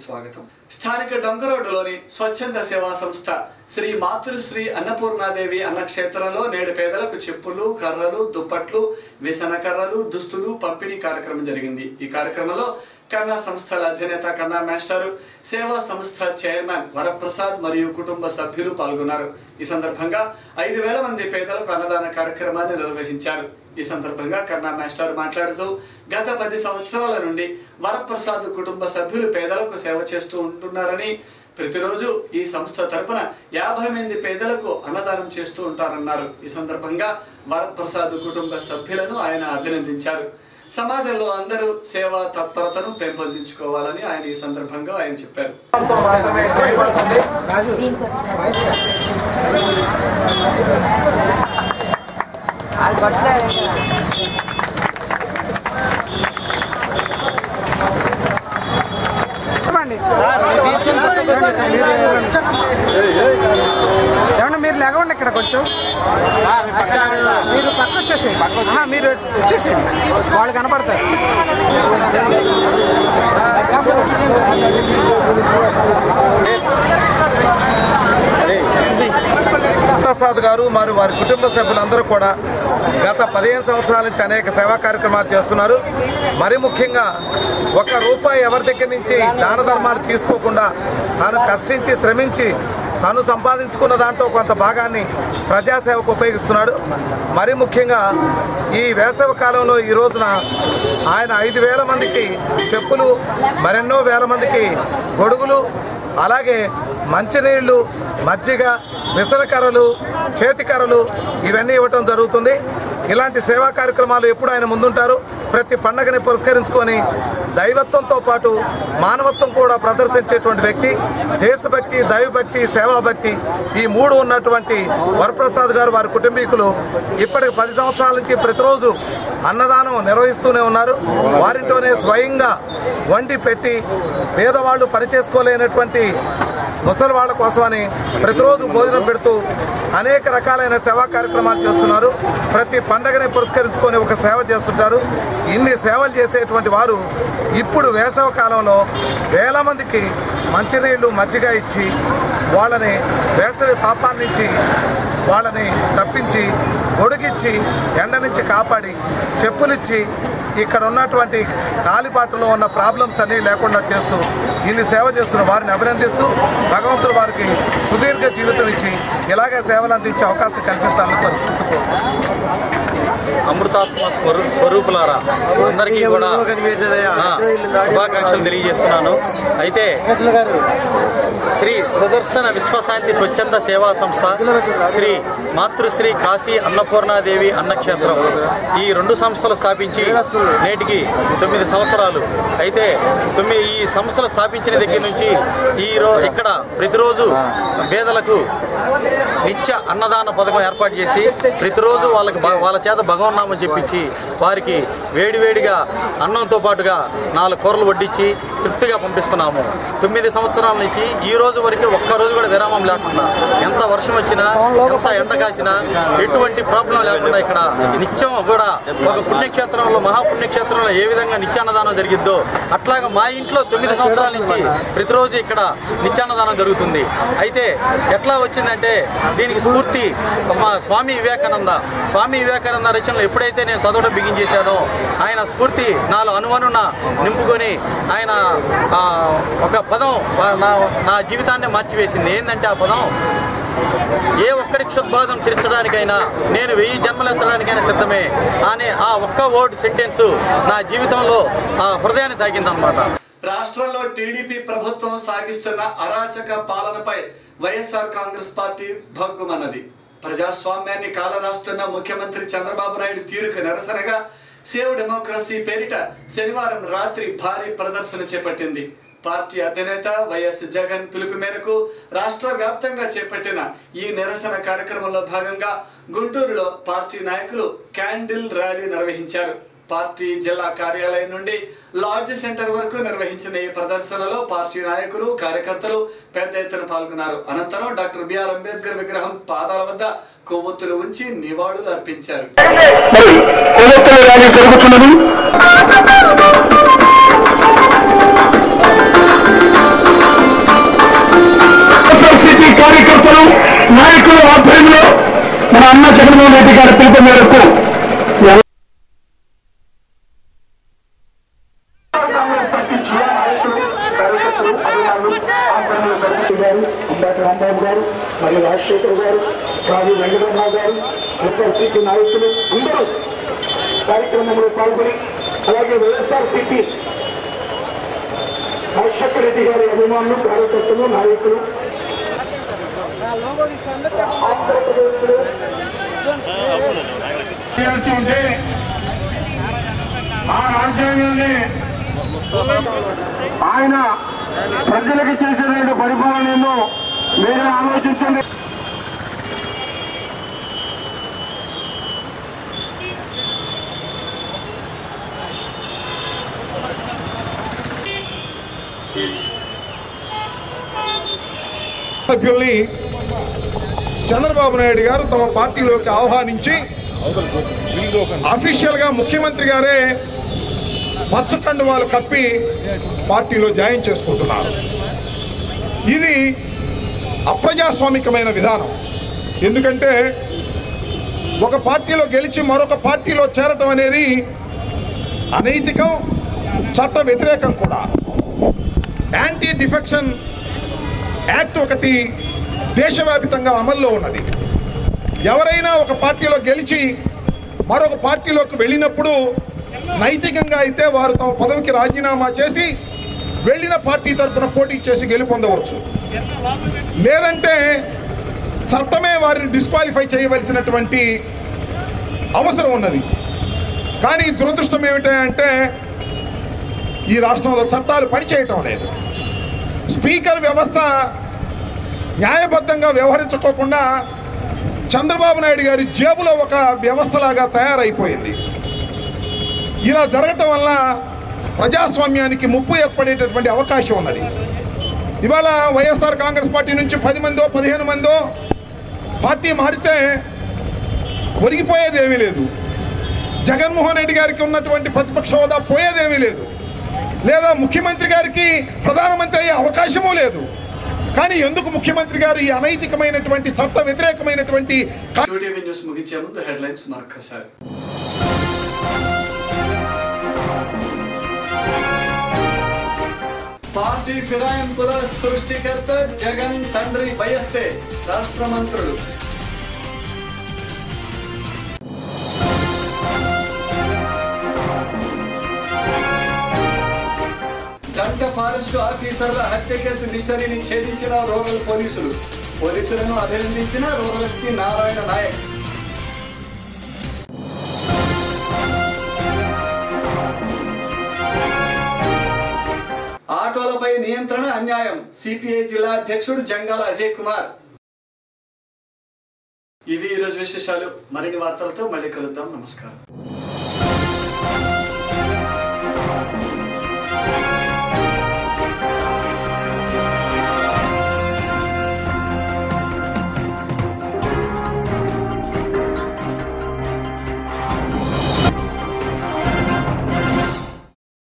స్వాగతం. స్థానిక డొంకరోడ్డులోని స్వచ్ఛంద సేవా సంస్థ శ్రీ మాతృశ్రీ అన్నపూర్ణాదేవి అన్నక్షేత్రంలో నేడు పేదలకు చెప్పులు, కర్రలు, దుప్పట్లు, వ్యసన కర్రలు, దుస్తులు పంపిణీ కార్యక్రమం జరిగింది. ఈ కార్యక్రమంలో కన్నా సంస్థల అధినేత కన్నా మాస్టర్, సేవా సంస్థ చైర్మన్ వరప్రసాద్ మరియు కుటుంబ సభ్యులు పాల్గొన్నారు. ఈ సందర్భంగా 5,000 మంది పేదలకు అన్నదాన కార్యక్రమాన్ని నిర్వహించారు. ఈ సందర్భంగా కన్నా మాస్టర్ మాట్లాడుతూ గత 10 సంవత్సరాల నుండి వరప్రసాద్ కుటుంబ సభ్యులు పేదలకు సేవ చేస్తూ ఉంటున్నారని, ప్రతిరోజు ఈ సంస్థ తరపున 50 మంది పేదలకు అన్నదానం చేస్తూ ఉంటారన్నారు. ఈ సందర్భంగా వరప్రసాద్ కుటుంబ సభ్యులను ఆయన అభినందించారు. సమాజంలో అందరూ సేవా తత్పరతను పెంపొందించుకోవాలని ఆయన ఈ సందర్భంగా ఆయన చెప్పారు. ఏమన్నా మీరు లేకండి ఇక్కడ కొంచెం మీరు పక్క వచ్చేసేయండి, మీరు వచ్చేసేయండి, వాళ్ళు కనపడతారు. ప్రసాద్ గారు మరియు వారి కుటుంబ సభ్యులందరూ కూడా గత 15 సంవత్సరాల నుంచి అనేక సేవా కార్యక్రమాలు చేస్తున్నారు. మరి ముఖ్యంగా ₹1 ఎవరి దగ్గర నుంచి దాన ధర్మాలు తీసుకోకుండా తాను కష్టించి శ్రమించి తాను సంపాదించుకున్న దాంట్లో కొంత భాగాన్ని ప్రజాసేవకు ఉపయోగిస్తున్నాడు. మరి ముఖ్యంగా ఈ వేసవి కాలంలో ఈ రోజున ఆయన 5,000 మందికి చెప్పులు, మరెన్నో వేల మందికి గొడుగులు, అలాగే మంచినీళ్ళు, మజ్జిగ, విసనకర్రలు, చేతికర్రలు ఇవన్నీ ఇవ్వటం జరుగుతుంది. ఇలాంటి సేవా కార్యక్రమాలు ఎప్పుడు ఆయన ముందుంటారు. ప్రతి పండగని పురస్కరించుకొని దైవత్వంతో పాటు మానవత్వం కూడా ప్రదర్శించేటువంటి వ్యక్తి. దేశభక్తి, దైవభక్తి, సేవాభక్తి ఈ 3 ఉన్నటువంటి వరప్రసాద్ గారు వారి కుటుంబీకులు ఇప్పటికి 10 సంవత్సరాల నుంచి ప్రతిరోజు అన్నదానం నిర్వహిస్తూనే ఉన్నారు. వారింట్లోనే స్వయంగా వండి పెట్టి పేదవాళ్ళు పనిచేసుకోలేనటువంటి ముసలి వాళ్ళ కోసమని ప్రతిరోజు భోజనం పెడుతూ అనేక రకాలైన సేవా కార్యక్రమాలు చేస్తున్నారు. ప్రతి పండగని పురస్కరించుకొని ఒక సేవ చేస్తుంటారు. ఇన్ని సేవలు చేసేటువంటి వారు ఇప్పుడు వేసవి కాలంలో వేల మందికి మంచినీళ్ళు, మజ్జిగ ఇచ్చి వాళ్ళని వేసవి తాపాన్ని నుంచి వాళ్ళని తప్పించి, గొడుగిచ్చి, ఎండ నుంచి కాపాడి, చెప్పులిచ్చి ఇక్కడ ఉన్నటువంటి కాలిబాటలో ఉన్న ప్రాబ్లమ్స్ అన్నీ లేకుండా చేస్తూ ఇన్ని సేవ చేస్తున్న వారిని అభినందిస్తూ భగవంతుడు వారికి సుదీర్ఘ జీవితం ఇచ్చి ఇలాగే సేవలు అందించే అవకాశం కల్పించాలని కోరుకుంటూ అమృతాత్మ స్వరూపులారా అందరికీ కూడా శుభాకాంక్షలు తెలియజేస్తున్నాను. అయితే శ్రీ సుదర్శన విశ్వశాంతి స్వచ్ఛంద సేవా సంస్థ, శ్రీ మాతృశ్రీ కాశీ అన్నపూర్ణాదేవి అన్నక్షేత్రం ఈ 2 సంస్థలు స్థాపించి నేటికి 9 సంవత్సరాలు. అయితే ఈ సంస్థలు స్థాపించిన దగ్గర నుంచి ఇక్కడ ప్రతిరోజు పేదలకు నిత్య అన్నదాన పథకం ఏర్పాటు చేసి ప్రతిరోజు వాళ్ళ చేత భగవన్నామని చెప్పించి వారికి వేడివేడిగా అన్నంతో పాటుగా 4 కూరలు వడ్డించి తృప్తిగా పంపిస్తున్నాము. 9 సంవత్సరాల నుంచి ఈ రోజు వరకు ఒక్కరోజు కూడా విరామం లేకుండా, ఎంత వర్షం వచ్చినా, ఎంత ఎండ కాసినా ఎటువంటి ప్రాబ్లం లేకుండా ఇక్కడ నిత్యం కూడా ఒక పుణ్యక్షేత్రంలో, మహాపుణ్యక్షేత్రంలో ఏ విధంగా నిత్యాన్నదానం జరిగిద్దో అట్లాగా మా ఇంట్లో 9 సంవత్సరాల నుంచి ప్రతిరోజు ఇక్కడ నిత్యాన్నదానం జరుగుతుంది. అయితే ఎట్లా వచ్చిందంటే దీనికి స్ఫూర్తి మా స్వామి వివేకానంద రచనలు ఎప్పుడైతే నేను చదవడం బిగించేశానో ఆయన స్ఫూర్తి నాలో అనువనున నింపుకొని ఆయన ఒక పదం నా జీవితాన్ని మార్చివేసింది. ఏంటంటే ఆ పదం, ఏ ఒక్కడి క్షుద్బాధను తీర్చడానికైనా నేను 1000 జన్మలు ఎత్తడానికైనా సిద్ధమే అనే ఆ ఒక్క వర్డ్ సెంటెన్స్ నా జీవితంలో ఆ హృదయాన్ని తాకిందన్నమాట. రాష్ట్రంలో టీడీపీ ప్రభుత్వం సాగిస్తున్న అరాచక పాలనపై వైఎస్ఆర్ కాంగ్రెస్ పార్టీ భగ్గుమన్నది. ప్రజాస్వామ్యాన్ని కాలరాస్తున్న ముఖ్యమంత్రి చంద్రబాబు నాయుడు తీరుకు నిరసనగా సేవ్ డెమోక్రసీ పేరిట శనివారం రాత్రి భారీ ప్రదర్శన చేపట్టింది. పార్టీ అధినేత వైఎస్ జగన్ పిలుపు మేరకు రాష్ట్ర వ్యాప్తంగా చేపట్టిన ఈ నిరసన కార్యక్రమంలో భాగంగా గుంటూరులో పార్టీ నాయకులు క్యాండిల్ ర్యాలీ నిర్వహించారు. పార్టీ జిల్లా కార్యాలయం నుండి లాడ్జ్ సెంటర్ వరకు నిర్వహించిన ఈ ప్రదర్శనలో పార్టీ నాయకులు, కార్యకర్తలు పెద్ద ఎత్తున పాల్గొన్నారు. అనంతరం డాక్టర్ బిఆర్ అంబేద్కర్ విగ్రహం పాదాల వద్ద కొవ్వొత్తులు ఉంచి నివాళులు అర్పించారు. అన్న జగన్మోహన్ రెడ్డి గారి పిలుపు మేరకు అంబేద్కర్ రాంబాబు గారు మరియు రాజశేఖర్ గారు రాజు వెంకటరమణ గారు వైఎస్ఆర్సీపీ నాయకులు అందరూ కార్యక్రమంలో పాల్గొని అలాగే వైఎస్ఆర్సీపీ రాజశేఖర రెడ్డి గారి అభిమానులు కార్యకర్తలు నాయకులు ఆంధ్రప్రదేశ్లో ఉంటే ఆ రాజ్యాంగాన్ని ఆయన ప్రజలకు చేసిన పరిపాలనను మీరే ఆలోచించండి. సభ్యుల్ని చంద్రబాబు నాయుడు గారు తమ పార్టీలోకి ఆహ్వానించి అఫీషియల్ గా ముఖ్యమంత్రి గారే పచ్చకండువాలు కప్పి పార్టీలో జాయిన్ చేసుకుంటున్నారు. ఇది అప్రజాస్వామికమైన విధానం. ఎందుకంటే ఒక పార్టీలో గెలిచి మరొక పార్టీలో చేరటం అనేది అనైతికం, చట్ట వ్యతిరేకం కూడా. యాంటీ డిఫెక్షన్ యాక్ట్ ఒకటి దేశవ్యాప్తంగా అమల్లో ఉన్నది. ఎవరైనా ఒక పార్టీలో గెలిచి మరొక పార్టీలోకి వెళ్ళినప్పుడు నైతికంగా అయితే వారు తమ పదవికి రాజీనామా చేసి వెళ్ళిన పార్టీ తరఫున పోటీ చేసి గెలుపొందవచ్చు. లేదంటే చట్టమే వారిని డిస్క్వాలిఫై చేయవలసినటువంటి అవసరం ఉన్నది. కానీ దురదృష్టం ఏమిటంటే ఈ రాష్ట్రంలో చట్టాలు పనిచేయటం లేదు. స్పీకర్ వ్యవస్థ న్యాయబద్ధంగా వ్యవహరించుకోకుండా చంద్రబాబు నాయుడు గారి జేబులో ఒక వ్యవస్థలాగా తయారైపోయింది. ఇలా జరగటం వల్ల ప్రజాస్వామ్యానికి ముప్పు ఏర్పడేటటువంటి అవకాశం ఉన్నది. ఇవాళ వైఎస్ఆర్ కాంగ్రెస్ పార్టీ నుంచి 10 మందో 15 మందో పార్టీ మారితే ఒరిగిపోయేదేమీ లేదు. జగన్మోహన్ రెడ్డి గారికి ఉన్నటువంటి ప్రతిపక్ష హోదా పోయేదేమీ లేదు. లేదా ముఖ్యమంత్రి గారికి ప్రధానమంత్రి అయ్యే అవకాశమూ లేదు. కానీ ఎందుకు ముఖ్యమంత్రి గారు ఈ అనైతికమైనటువంటి చట్ట వ్యతిరేకమైనటువంటి న్యూస్ ముగించే ముందు హెడ్లైన్స్ మరొకసారి. పార్టీ ఫిరాయింపుల సృష్టికర్త జగన్ తండ్రి వైఎస్ఏ రాష్ట్ర మంత్రులు. జంట ఫారెస్ట్ ఆఫీసర్ల హత్య కేసు మిస్టరీని ఛేదించిన రూరల్ పోలీసులు. పోలీసులను అభినందించిన రూరల్ ఎస్పీ నారాయణ నాయక్. ఆటోలపై నియంత్రణ అన్యాయం. సిపిఐ జిల్లా అధ్యక్షుడు జంగాల అజయ్ కుమార్. ఇవి ఈరోజు విశేషాలు. మరిన్ని వార్తలతో మళ్ళీ కలుద్దాం. నమస్కారం.